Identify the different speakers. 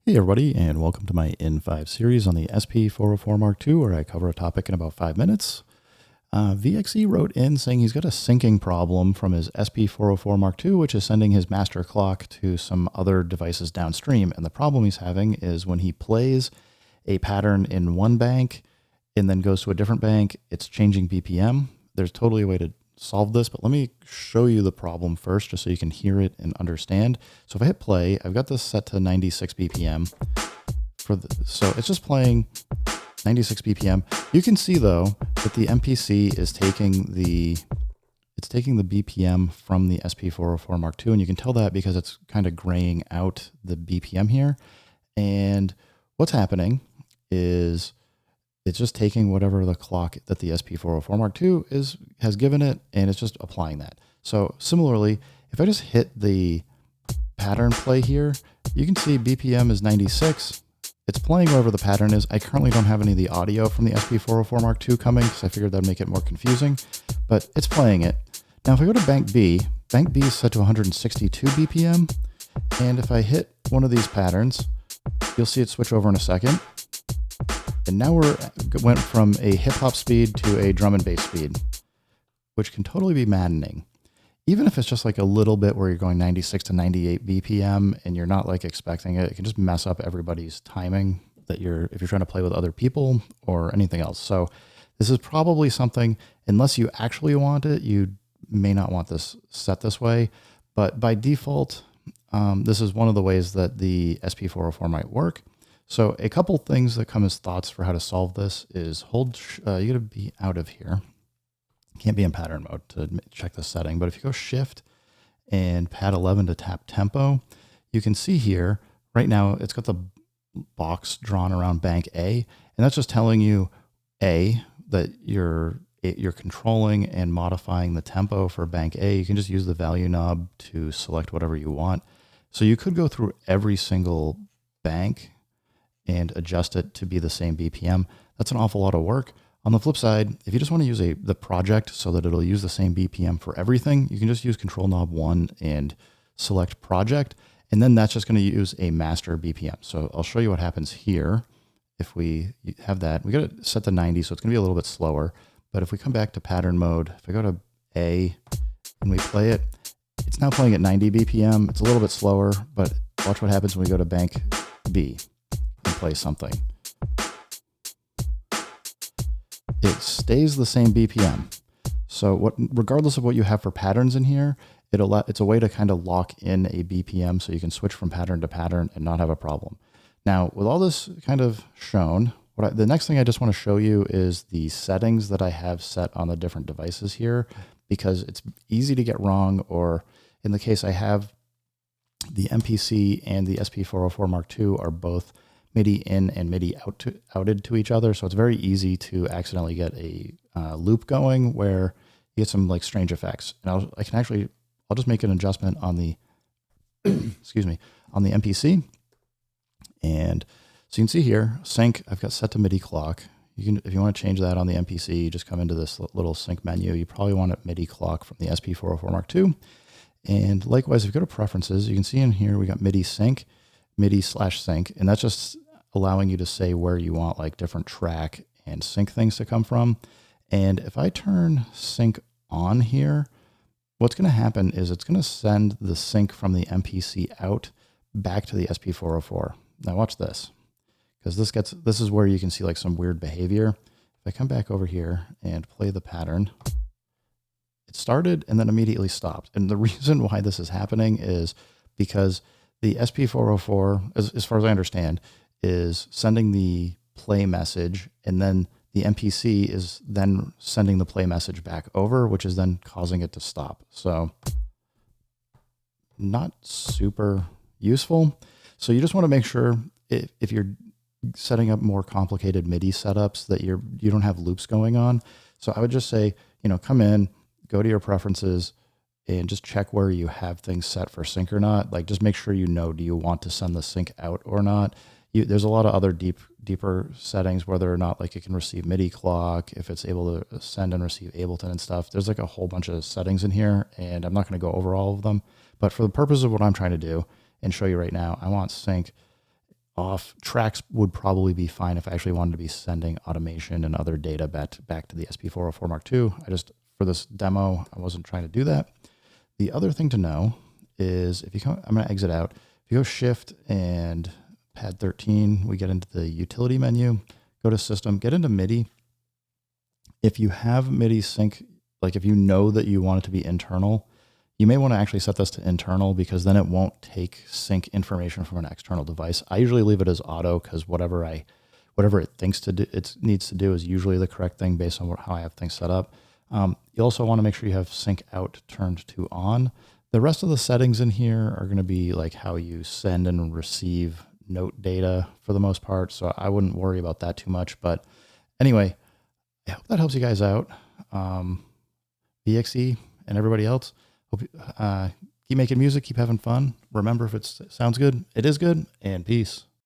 Speaker 1: Hey everybody, and welcome to my N5 series on the SP404 mk2, where I cover a topic in about 5 minutes. VXE wrote in saying he's got a syncing problem from his SP404 mk2, which is sending his master clock to some other devices downstream. And the problem he's having is when he plays a pattern in one bank and then goes to a different bank, it's changing BPM. There's totally a way to solve this, but let me show you the problem first just so you can hear it and understand. So if I hit play, I've got this set to 96 BPM so it's just playing 96 BPM. You can see though that the MPC is taking the BPM from the SP404 mk2, and you can tell that because it's kind of graying out the BPM here. And what's happening is it's just taking whatever the clock that the SP404 mk2 has given it, and it's just applying that. So similarly, if I just hit the pattern play here, you can see BPM is 96. It's playing wherever the pattern is. I currently don't have any of the audio from the SP404 mk2 coming because I figured that'd make it more confusing, but it's playing it. Now, if I go to bank B is set to 162 BPM. And if I hit one of these patterns, you'll see it switch over in a second. And now went from a hip hop speed to a drum and bass speed, which can totally be maddening. Even if it's just like a little bit where you're going 96 to 98 BPM and you're not like expecting it, it can just mess up everybody's timing if you're trying to play with other people or anything else. So this is probably something, unless you actually want it, you may not want this set this way. But by default, this is one of the ways that the SP404 might work. So a couple things that come as thoughts for how to solve this is you got to be out of here. Can't be in pattern mode to check the setting, but if you go shift and pad 11 to tap tempo, you can see here right now it's got the box drawn around bank A, and that's just telling you that you're controlling and modifying the tempo for bank A. You can just use the value knob to select whatever you want. So you could go through every single bank and adjust it to be the same BPM. That's an awful lot of work. On the flip side, if you just want to use the project so that it'll use the same BPM for everything, you can just use Control Knob 1 and select project, and then that's just going to use a master BPM. So I'll show you what happens here. If we have that, we got it set to 90, so it's going to be a little bit slower. But if we come back to pattern mode, if I go to A and we play it, it's now playing at 90 BPM. It's a little bit slower, but watch what happens when we go to bank B and play something. It stays the same BPM. So regardless of what you have for patterns in here, it's a way to kind of lock in a BPM so you can switch from pattern to pattern and not have a problem. Now, with all this kind of shown, the next thing I just want to show you is the settings that I have set on the different devices here, because it's easy to get wrong, or in the case I have the MPC and the SP404 mk2 are both Midi in and Midi outed to each other. So it's very easy to accidentally get a loop going where you get some like strange effects. And I'll just make an adjustment on the, excuse me, on the MPC. And so you can see here, sync, I've got set to Midi clock. If you want to change that on the MPC, you just come into this little sync menu. You probably want it Midi clock from the SP404 mk2. And likewise, if you go to preferences, you can see in here, we got Midi sync, Midi/sync, and that's just allowing you to say where you want like different track and sync things to come from. And if I turn sync on here, what's going to happen is it's going to send the sync from the MPC out back to the SP404. Now watch this, because this is where you can see like some weird behavior. If I come back over here and play the pattern, it started and then immediately stopped. And the reason why this is happening is because the SP404, as far as I understand, is sending the play message, and then the MPC is then sending the play message back over, which is then causing it to stop. So not super useful. So you just want to make sure if you're setting up more complicated MIDI setups that you don't have loops going on. So I would just say, come in, go to your preferences, and just check where you have things set for sync or not. Like just make sure do you want to send the sync out or not? There's a lot of other deeper settings, whether or not like it can receive Midi clock, if it's able to send and receive Ableton and stuff. There's like a whole bunch of settings in here, and I'm not going to go over all of them. But for the purpose of what I'm trying to do and show you right now, I want sync off. Tracks would probably be fine if I actually wanted to be sending automation and other data back to the SP404 Mark II. For this demo, I wasn't trying to do that. The other thing to know is if you come, I'm going to exit out. If you go Shift and Pad 13, we get into the utility menu, go to System, get into Midi. If you have Midi sync, like if you know that you want it to be internal, you may want to actually set this to internal because then it won't take sync information from an external device. I usually leave it as auto because whatever it thinks to do, it needs to do is usually the correct thing based on how I have things set up. You also want to make sure you have sync out turned to on. The rest of the settings in here are going to be like how you send and receive note data for the most part. So I wouldn't worry about that too much. But anyway, I hope that helps you guys out. VXE and everybody else, hope keep making music, keep having fun. Remember, if it sounds good, it is good, and peace.